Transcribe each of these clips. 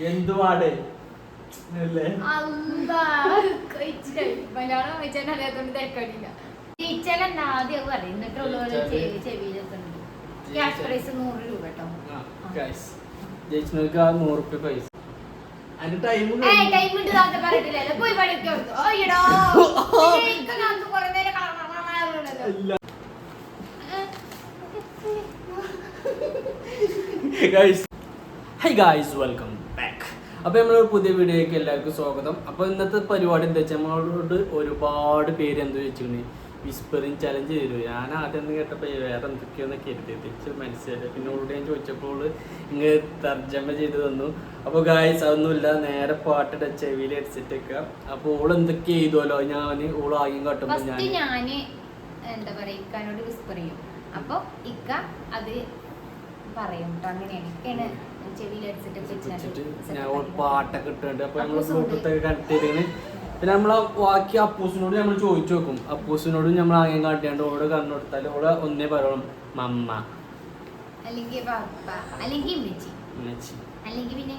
എന്തുവാട് മലയാളം വായിച്ചാൽ അറിയാത്തോണ്ട് തിരക്കടില്ല. ടീച്ചറെന്നാ ആദ്യം പറയും എന്നിട്ടുള്ള ചെവിയിലൊക്കെ ഉണ്ട്. ക്യാഷ് പ്രൈസ് 100 രൂപ കേട്ടോ. ജയിച്ചവർക്ക് 100 രൂപ പൈസ. അതിന്റെ ടൈം പറഞ്ഞിട്ടില്ലല്ലോ പോയി പഠിക്കോ. High guys, welcome back. അപ്പോൾ നമ്മൾ പുതിയ വീഡിയോയ്ക്ക് എല്ലാവർക്കും സ്വാഗതം. അപ്പോൾ ഇന്നത്തെ പരിപാടി എന്താ വെച്ചാൽ നമ്മളോട് ഒരുപാട് പേര് എന്ത് ചോദിച്ചിരുന്നു, വിസ്പറിങ് ചലഞ്ച് തരുമോ. ഞാൻ ആദ്യം ഒന്ന് കേട്ടപ്പോൾ വേറെ എന്തൊക്കെയാണെന്നൊക്കെ കരുതി തിരിച്ച് മനസ്സിലായി. പിന്നെ ഓൾറെഡി ഞാൻ ചോദിച്ചപ്പോൾ ഇങ്ങനെ തർജ്ജമ ചെയ്ത് തന്നു. അപ്പോൾ ഗായ്സ് അതൊന്നുമില്ല, നേരെ പാട്ടിട്ട് ചെവിയിൽ ഹെഡ്സെറ്റ് വെക്കുക. അപ്പോൾ ഓൾ എന്തൊക്കെ ചെയ്തോലോ, ഞാൻ ഓൾ ആയും കാട്ടുമ്പോൾ ഞാൻ എന്താ പറയാ ഇക്കാനോട് വിസ്പർ ചെയ്യും. അപ്പൊ ഇക്ക അത് പറയും. അങ്ങനെയാണ് ചെവിയിൽ ഹെഡ്സെറ്റ് ഞാൻ പാട്ടൊക്കെ ഇട്ടുണ്ട്. അപ്പോൾ നമ്മൾ ബ്ലൂടൂത്തൊക്കെ കണക്ട് ചെയ്തിങ്ങനെ പിന്നെ നമ്മളെ ബാക്കി അപ്പൂസിനോട് നമ്മൾ ചോദിച്ചു നോക്കും. അപ്പൂസിനോടും നമ്മൾ ആദ്യം കാട്ടിയാണ്ട് ഓടെ കണ്ണു കൊടുത്താൽ ഓടെ ഒന്നേ പറയുള്ളൂ, മമ്മ അല്ലെങ്കിൽ അല്ലെങ്കിൽ പിന്നെ.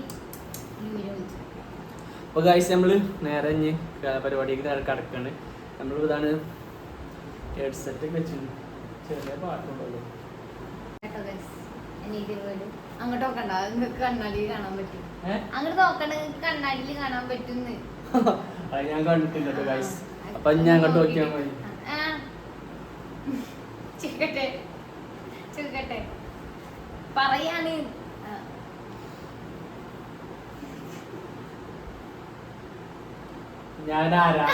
അപ്പോൾ ഗൈസ് നമ്മൾ നേരെ ഇനി പരിപാടിക്ക് നേരെ കിടക്കാണ്. നമ്മൾ ഇതാണ് ഹെഡ്സെറ്റ് ഒക്കെ വെച്ചിട്ടുണ്ട്. ചെറിയ പാട്ടുണ്ടല്ലോ. അങ്ങോട്ട് നോക്കണ്ട, നിങ്ങൾക്ക് കണ്ണാടിയിൽ കാണാൻ പറ്റും. അങ്ങോട്ട് നോക്കണ്ട, നിങ്ങൾക്ക് കണ്ണാടിയിൽ കാണാൻ പറ്റുന്ന്. അത് ഞാൻ കണ്ടിട്ടില്ല ഗൈസ്. അപ്പൊ ഞാൻ അങ്ങോട്ട് നോക്കിയാൽ മതി. ചുരുക്കട്ടെ പറയാണ്. ഞാൻ ആരാ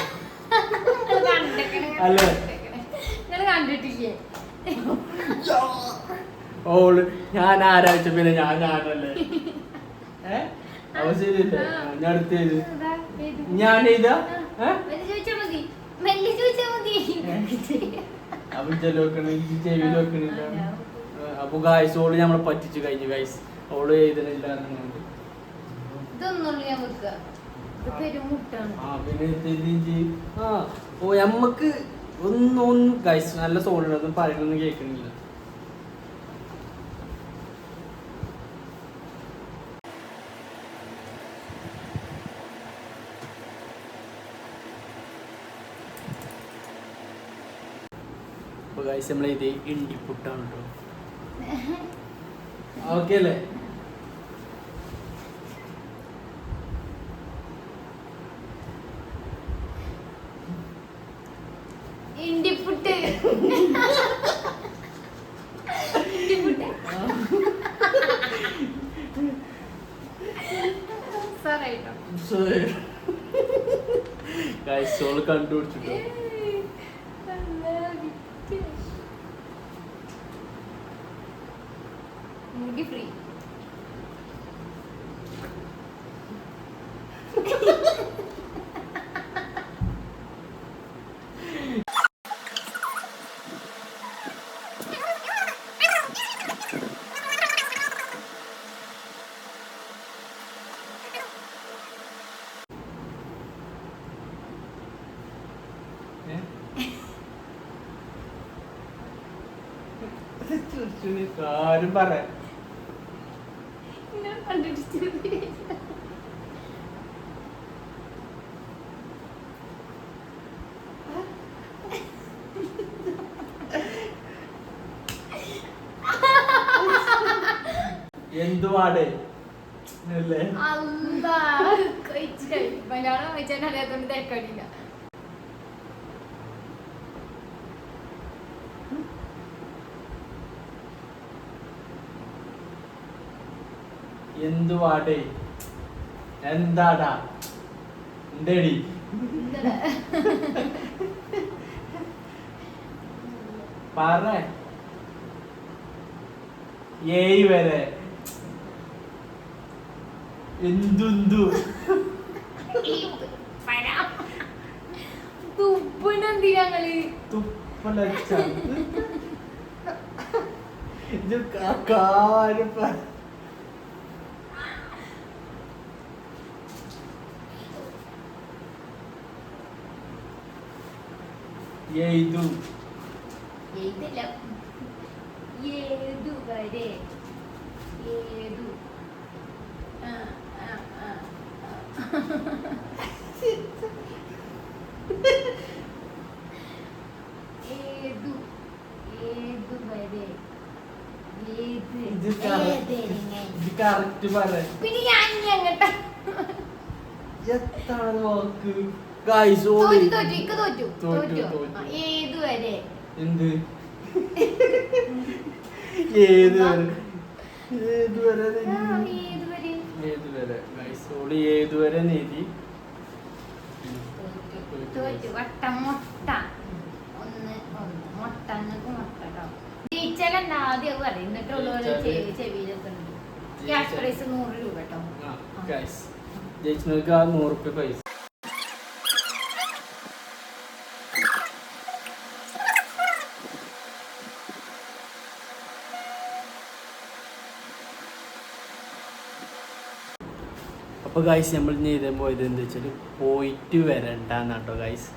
നിങ്ങൾ കണ്ടിട്ടില്ലേ? ഓള് ഞാൻ ആരാഴ്ച പിന്നെ ഞാൻ ആരല്ലേ? അവ ശരിയല്ലേ? ഞാൻ അടുത്തേത് ഞാൻ എഴുതാ അപ്പൊ ചെവി വെക്കണില്ല. അപ്പൊ ഗായ്സ് ഓള് നമ്മളെ പറ്റിച്ചു കഴിഞ്ഞു ഗൈസ്. ഓള് എഴുതണില്ല. നമ്മക്ക് ഒന്നും ഗൈസ് നല്ല സോളിനൊന്നും പറയണൊന്നും കേൾക്കണില്ല. അപ്പോൾ ഗൈസ് നമ്മൾ ഇത് ഇണ്ടിപ്പുട്ടാണ് കേട്ടോ. ഓക്കെ അല്ലേ? ഇണ്ടിപ്പുട്ട് ഗൈസ് ഓള് കണ്ടുപിടിച്ചിട്ടോ. ഫ്രീ കാര്യം പറയാ. എന്തുവാട് മലയാളം വായിച്ചാൽ അറിയാത്തോണ്ട് തിരക്കടില്ല. എന്തുവാടേ എന്താടാ എന്തേടി പറ. ഏയ് വരെ എന്തു തുപ്പണെന്തിനാങ്ങള് തുപ്പലച്ച കാര്യം എഴുതു എഴുതില്ല. ഏതു വരെ ഏതു ഏതു വരെ ഇത് കറക്റ്റ് പറയാ. പിന്നെ ഞാൻ ഇനി അങ്ങോട്ടാ എത്താണ് വാക്ക് ഗൈസ്? തോറ്റു. ഏതുവരെ എന്ത് ഏതുവരെ ഗൈസ്? ഓള് ഏതുവരെ നീതി തോറ്റു. വട്ടം മുട്ട ഒന്ന് മുട്ട കേട്ടോ. ജയിച്ചാൽ ആദ്യം പറയും എന്നിട്ടുള്ളവര് ചെവിയിലെത്തുന്നുണ്ട്. ക്യാഷ് പ്രൈസ് 100 രൂപ കേട്ടോ. ഗൈസ് ജയിച്ചവർക്ക് ആ 100 രൂപ പൈസ. അപ്പോൾ ഗൈസ് നമ്മൾ ചെയ്താൽ പോയത് എന്താ വെച്ചാൽ പോയിട്ട് വരണ്ടെന്നാട്ടോ ഗൈസ്.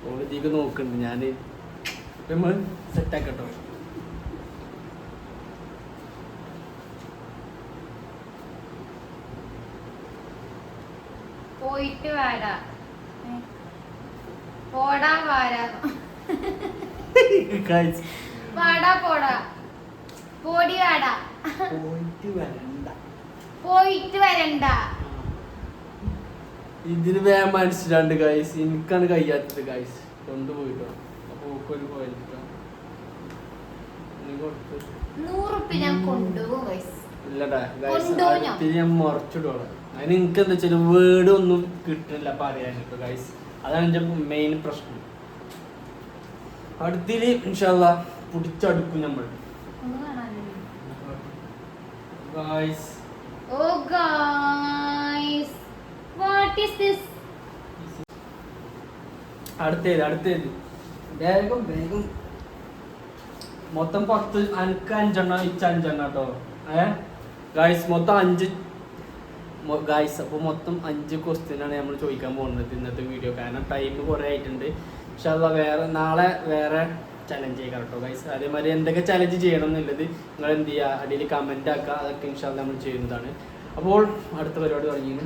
ഓളത്തേക്ക് നോക്കുന്നുണ്ട്. ഞാൻ നമ്മൾ സെറ്റാക്കട്ടോ. പോയിട്ട് വാടാ പോടാ വാരാ ഗൈസ് വാടാ പോടാ പോടി വാടാ പോയിട്ട് വരണ്ട. പോയിട്ട് വരണ്ട. ഇതിന് വേഗം മനസ്സിലാണ്ട് ഗൈസ്. എനിക്കാണ് കഴിയാത്തത് ഗൈസ്. കൊണ്ടുപോയിട്ടോ. അപ്പൊ ഒരു പോയിട്ടോ 100 റുപ്യ ഞാൻ കൊണ്ടുപോകും ഗൈസ്. ഇല്ലടാ ഗൈസ്, കൊണ്ടുപോകും ഞാൻ. അടുത്ത് ഞാൻ മറച്ചിടോളാം. അതിന് എനിക്ക് എന്താ വെച്ചാൽ വേർഡ് ഒന്നും കിട്ടുന്നില്ല പറയാനിട്ടോ ഗൈസ്. അതാണ് എൻ്റെ മെയിൻ പ്രശ്നം. അടുത്തില് ഇൻഷാല്ലാ പിടിച്ചടുക്കും നമ്മൾ ഒന്നും കാണാനില്ല. Guys. Oh guys, what is this? അടുത്തേത് വേഗം മൊത്തം 10. അനക്ക് 5 എണ്ണം ഇച്ച 5 എണ്ണം കേട്ടോ. ഗൈസ് മൊത്തം 5 ഗൈസ്. അപ്പോൾ മൊത്തം 5 ക്വസ്റ്റ്യനാണ് നമ്മൾ ചോദിക്കാൻ പോകുന്നത് ഇന്നത്തെ വീഡിയോ. കാരണം ടൈം കുറേ ആയിട്ടുണ്ട്. പക്ഷെ അത് നാളെ വേറെ ചലഞ്ച് ചെയ്യാം കേട്ടോ ഗൈസ്. അതേമാതിരി എന്തൊക്കെ ചലഞ്ച് ചെയ്യണം എന്നുള്ളത് നിങ്ങൾ എന്ത് ചെയ്യുക, അടിയിൽ കമൻ്റ് ആക്കുക. അതൊക്കെ ഇൻഷാല്ലാ നമ്മൾ ചെയ്യുന്നതാണ്. അപ്പോൾ അടുത്ത പരിപാടി തുടങ്ങിയാണ്.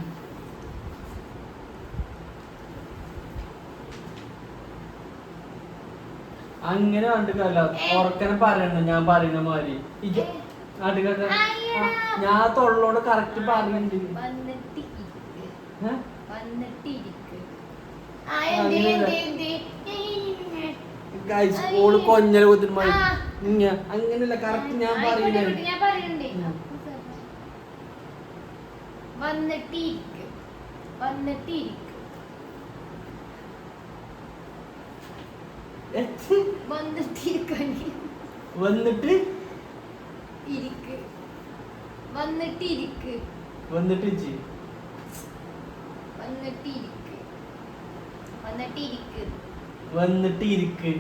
അങ്ങനെ കണ്ടിട്ടല്ല ഉറക്കനെ പറയണം. ഞാൻ പറയുന്ന മാതിരി ഞാൻ തൊള്ളോട് കറക്റ്റ് പറയുന്നുണ്ട്. ഓള് കൊഞ്ഞല കുത്തിന് മതി. അങ്ങനെയല്ല കറക്റ്റ് ഞാൻ പറയുന്നുണ്ട്. വന്നിട്ട് ഇരിക്ക്.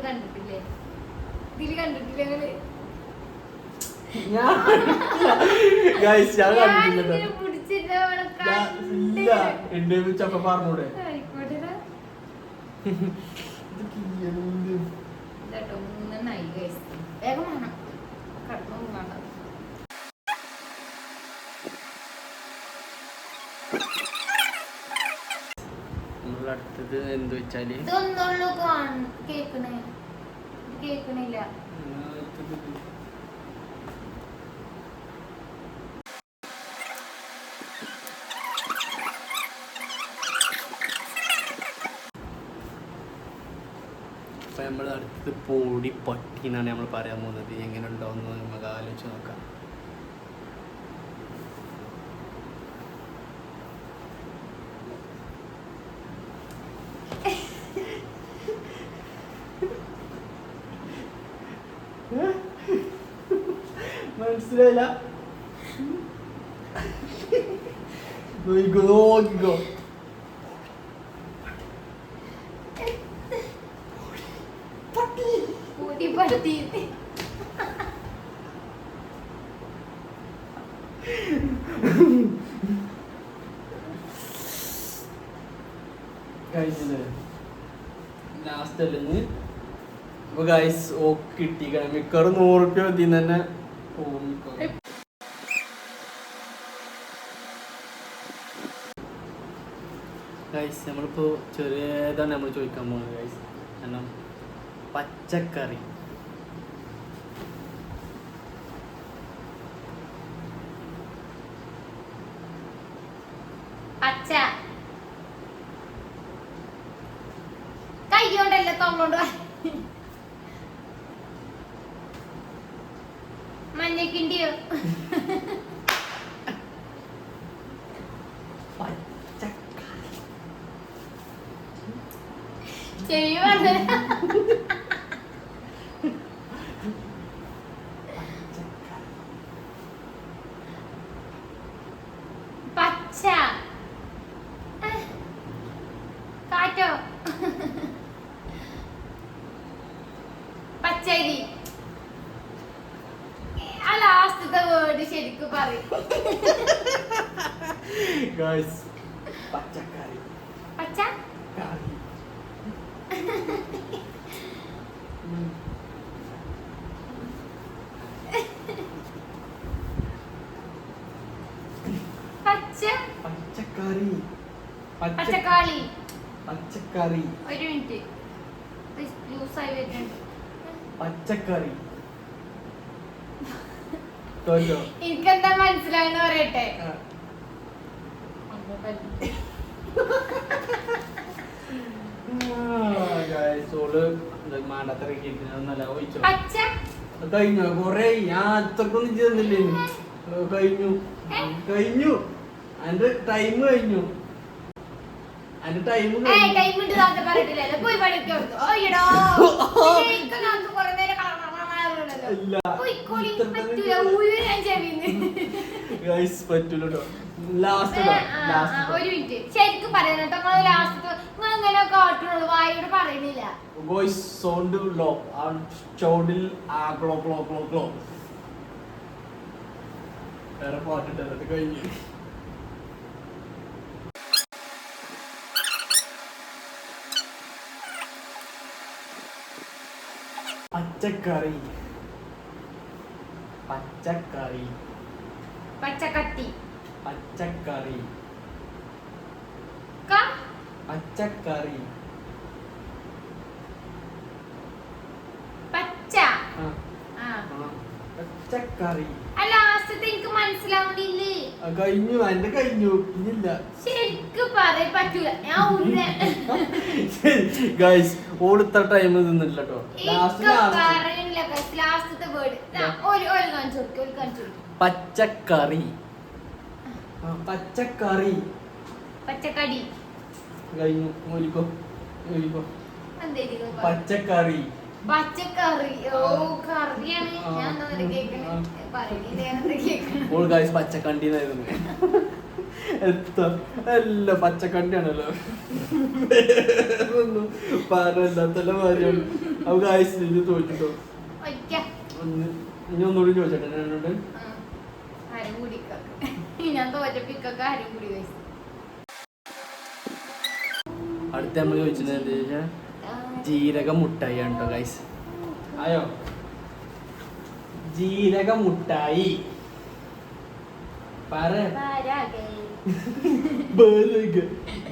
കണ്ടിട്ടില്ലേ? ഇതില് കണ്ടിട്ടില്ലേ? ഞാൻ കണ്ടിട്ടില്ല. എന്റെ ചപ്പ പറഞ്ഞൂടെ? അടുത്തത് എന്ത് വെച്ചാല് കേക്കണില്ല. അപ്പം നമ്മൾ അടുത്തത് പൊടി പട്ടി എന്നാണ് നമ്മൾ പറയാൻ പോകുന്നത്. എങ്ങനെ ഉണ്ടാവുമെന്ന് നമുക്ക് ആലോചിച്ച് നോക്കാം. മനസ്സിലായില്ല? നോക്കിക്കോ. ലാസ്റ്റ് അല്ലെന്ന് അപ്പൊ ഗൈസ് ഓക്ക് കിട്ടിക്കണം. മിക്കവാറും 100 രൂപ ഇതിൽ തന്നെ പോകും. ഗൈസ് നമ്മളിപ്പോൾ ചെറിയതാണ് നമ്മൾ ചോദിക്കാൻ പോകുന്നത് ഗൈസ്. കാരണം പച്ചക്കറി പച്ച കൈകൊണ്ടല്ല തൊള്ളോണ്ട് മഞ്ഞക്കിണ്ടിയോ ചെവി പറഞ്ഞ പച്ച കാറ്റോ പച്ചരി ആ ലാസ്റ്റത്തെ വേർഡ് ശരിക്കും പറയും. ഗൈസ് പച്ചക്കറി പച്ച കറി പച്ച പച്ചക്കറി പച്ചക്കാളി. പച്ചക്കറി ഒരു മിനിറ്റ് ലൂസായി വരുന്നുണ്ട്. പച്ചക്കറി തോറ്റോ? എനിക്കെന്താ മനസ്സിലായെന്ന് പറയട്ടെ. പച്ച കഴിഞ്ഞോ കൊറേ ഞാൻ അത്രക്കൊന്നും ചെയ്യുന്നില്ലേ കഴിഞ്ഞു കഴിഞ്ഞു അതിന്റെ ടൈം കഴിഞ്ഞു അതിന്റെ ടൈം ടൈം ഉണ്ട് താത്ത പറഞ്ഞിട്ടില്ലല്ലോ. പോയി പഠിക്കോ ഓയ്യടോ എനിക്ക് കുറെ നേരം ഇല്ല പറ്റൂലോ. ലാസ്റ്റ് ഒരു മിനിറ്റ് ശരിക്കും പറയണം കേട്ടോ. നിങ്ങൾ ലാസ്റ്റ് നിങ്ങൾ ഇങ്ങനെ കാട്ടുള്ളൂ വായോട് പറയുന്നില്ല. വോയിസ് സൗണ്ട് ലോ ചൗണ്ടിൽ ആ ക്ലോ ക്ലോ ക്ലോ ക്ലോ വേറെ പാട്ടിട്ടത് കഴിഞ്ഞു. പച്ചക്കറി പച്ചക്കറി പച്ചക്കത്തി പച്ചക്കറി പച്ചക്കറി പച്ച പച്ചക്കറി ലാസ്റ്റത്തെ എനിക്ക് മനസ്സിലാവുന്നില്ലേ. കഴിഞ്ഞു എന്റെ കഴിഞ്ഞു ഇല്ല ശരിക്കും പറയാൻ പറ്റൂല. ഞാൻ ഗൈസ് ഓടിത്ര ടൈം നിന്നില്ല കേട്ടോ. ലാസ്റ്റത്തെ വേർഡ് പച്ചക്കറി പച്ചക്കറി പച്ചക്കടി കഴിഞ്ഞു മൂലിക്കോ പച്ചക്കറി പച്ചക്കറി. ഓ കറിയാണ്. ഞാൻ പച്ചക്കണ്ടി എല്ലാം പച്ചക്കണ്ടിയാണല്ലോ. ഒന്നും പറയല്ലാത്തല്ല കാര്യമാണ്. അപ്പൊ ഗായ്സ് ഇത് തോറ്റിട്ടോ. ഇനി ഒന്നുകൂടി ചോദിച്ചോട്ടെ എന്നോട്. ഞാൻ തോറ്റപ്പിക്കൊക്കെ ആരും കൂടി അടുത്ത നമ്മൾ ചോദിച്ചത് എന്താ ചോദിച്ചാൽ ജീരക മുട്ടായി ആണ് കേട്ടോ ഗൈസ്. ആയോ ജീരക മുട്ടായി പറ.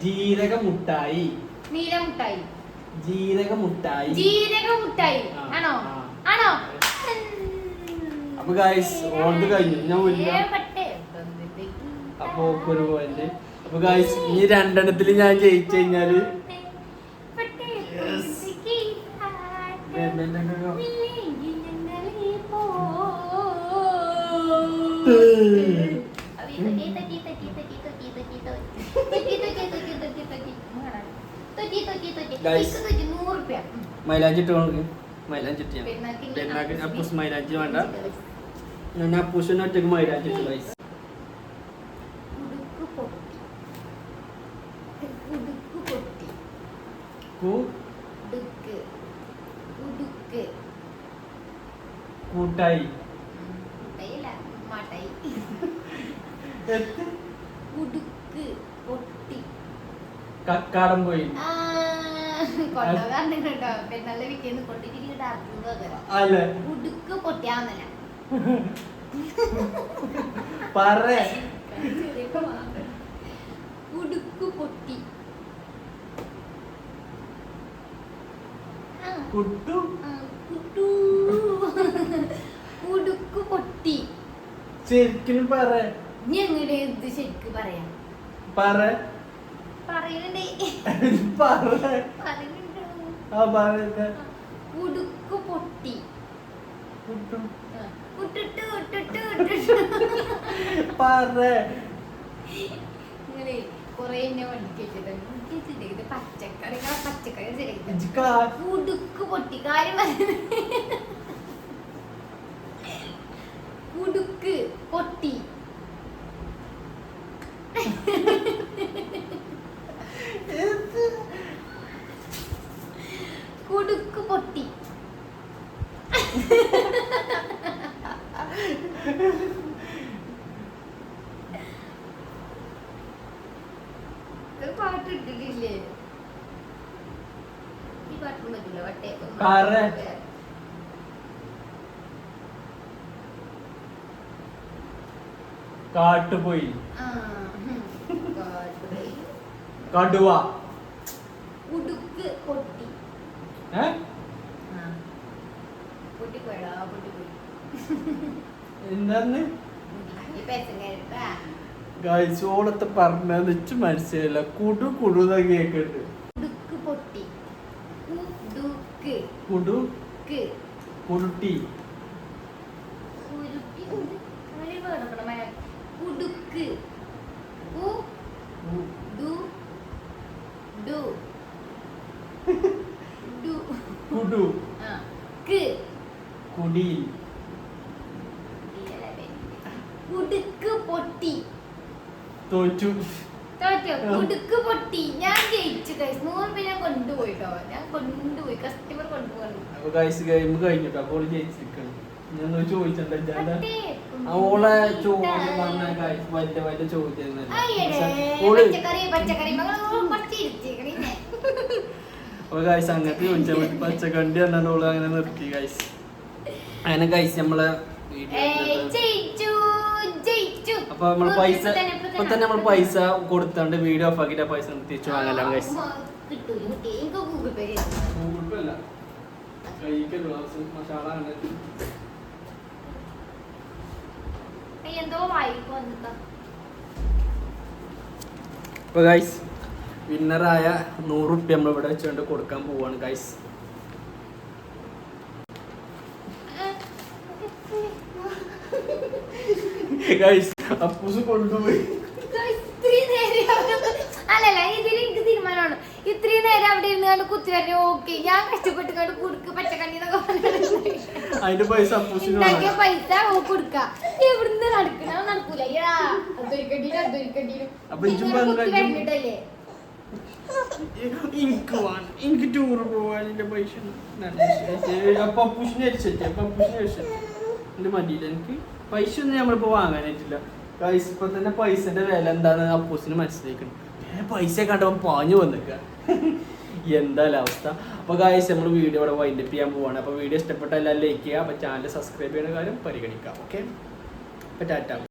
ജീരക മുട്ടായി നീലമുട്ടായി ജീരക മുട്ടായി ജീരക മുട്ടായി ആണോ ആണോ? അപ്പൊ ഗൈസ് ഓർഡർ കഴിഞ്ഞു. ഞാൻ അപ്പൊ ഒരു പോയിന്റ്. അപ്പൊ ഗൈസ് ഇനി രണ്ടെണ്ണത്തിൽ ഞാൻ ജയിച്ചു കഴിഞ്ഞാല് മൈലാഞ്ചി ഇട്ട് കൊണ്ട് മൈലാഞ്ചി ഇട്ട് ഞാൻ അപ്പൂസ് മൈലാഞ്ചി വേണ്ട. ഞാൻ അപ്പൂസിന് ഒറ്റക്ക് മൈലാഞ്ചി ഇട്ടു ഗൈസ്. കൂട്ടായി കക്കാടം പോയി അല്ലേ പറ ഉടുക്ക് പൊട്ടി കുട്ടു കുട്ടു. കുടുക്ക് പൊട്ടി. ശരിക്കും പറ ഇനി എങ്ങനെ ഇത് ശരിക്കും പറയാം? പറയുന്നുണ്ടേ. പറയുന്നുണ്ടോ? കുടുക്ക് പൊട്ടി. കുട്ടിട്ടു ഇട്ടിട്ടു ഇട്ടിട്ടു. നിങ്ങളെ കൊറേ എന്നെ വണ്ടിക്കിട്ട് ഇത് പച്ചക്കറി കുടുക്ക് പൊട്ടി. കാര്യം കുടുക്ക് പൊട്ടി. കുടുക്ക് പൊട്ടി. പാട്ട് ഇട്ടിട്ടില്ലേ? ഈ പാട്ടും പറ്റില്ല. വട്ടേക്കും കാട്ടുപോയി. കടുവ. ഉടുക്ക് പൊട്ടി. പൊട്ടിപ്പോയടാ പൊട്ടിപ്പോയി. എന്താന്ന് ഓളത്തെ പറഞ്ഞത് വെച്ച് മനസ്സിലായില്ല. കുടുന്ന കേക്കുണ്ട്. ഉടുക്ക് പൊട്ടി. ഉടുക്ക് കുടുട്ടി. ഉടുക്ക് കുടു കുടി ഉടുക്ക് പൊട്ടി. തോറ്റു. ഉടുക്ക് പൊട്ടി. ഞാൻ ജയിച്ചു ഗൈസ്. 100 രൂപ ഞാൻ കൊണ്ടുപോയിട്ടോ. ഞാൻ കൊണ്ടുപോയി. കസ്റ്റമർ കൊണ്ടുപോയി. അപ്പൊ ഗൈസ് ഗെയിം കഴിഞ്ഞിട്ടോ. അപ്പോൾ ജയിച്ചിരിക്കണം. ഞാൻ ചോദിച്ചിട്ടുണ്ടാ ഓളെ ചോദ്യം പറഞ്ഞ ഗൈസ് വലിയ ചോദ്യം. അപ്പൊ ഗൈസ് അങ്ങനത്തെ ചോദിച്ചാൽ മതി. പച്ചക്കണ്ടി പറഞ്ഞാൽ ഓള് അങ്ങനെ നിർത്തി ഗൈസ്. അങ്ങനെ ഗൈസ് നമ്മളെ അപ്പൊ നമ്മള് പൈസ ഇപ്പൊ തന്നെ നമ്മള് പൈസ കൊടുത്തോണ്ട് വീഡിയോ ഓഫ് ആക്കിട്ട് പൈസ തിരിച്ചു വാങ്ങലാം ഗൈസ്. ഗൂഗിൾ പേ അല്ല മസാല അപ്പൊ ഗൈസ് വിന്നറായ 100 റുപ്യ നമ്മൾ ഇവിടെ വെച്ചുകൊണ്ട് കൊടുക്കാൻ പോവാണ് ഗൈസ്. ഗൈസ് അപ്പൂസ് കൊണ്ടുപോയി. അല്ലല്ല ഇതിൽ എനിക്ക് തീരുമാനമാണ്. ഇത്രയും നേരം അവിടെ ഇരുന്ന് കുത്തി വരണേ. ഓക്കെ ഞാൻ കഷ്ടപ്പെട്ട് കുടുക്ക് പച്ചക്കറി അതിന്റെ പൈസ അപ്പൂസിന് പൈസ കൊടുക്ക. എവിടുന്ന് നടക്കണ നടക്കൂല. അധ്വാനിക്കണ്ടീരും. എനിക്ക് ടൂർ പോവാൻ പൈസ പപ്പൂസിനെ മതിയില്ല. എനിക്ക് പൈസ ഒന്നും നമ്മളിപ്പോ വാങ്ങാനായിട്ടില്ല ഗൈസ്. ഇപ്പൊ തന്നെ പൈസന്റെ വില എന്താണ് അപ്പൂസിന് മനസ്സിലാക്കണം. പൈസ കണ്ടപ്പോ പാഞ്ഞു വന്നിക്ക. എന്തായാലും അവസ്ഥ. അപ്പൊ ഗൈസ് നമ്മൾ വീഡിയോ ഇവിടെ വൈൻഡപ്പ് ചെയ്യാൻ പോവാണ്. അപ്പൊ വീഡിയോ ഇഷ്ടപ്പെട്ട എല്ലാം ലൈക്ക് ചെയ്യുക. അപ്പൊ ചാനൽ സബ്സ്ക്രൈബ് ചെയ്യുന്ന കാര്യം പരിഗണിക്കാം. ഓക്കെ, ടാറ്റ.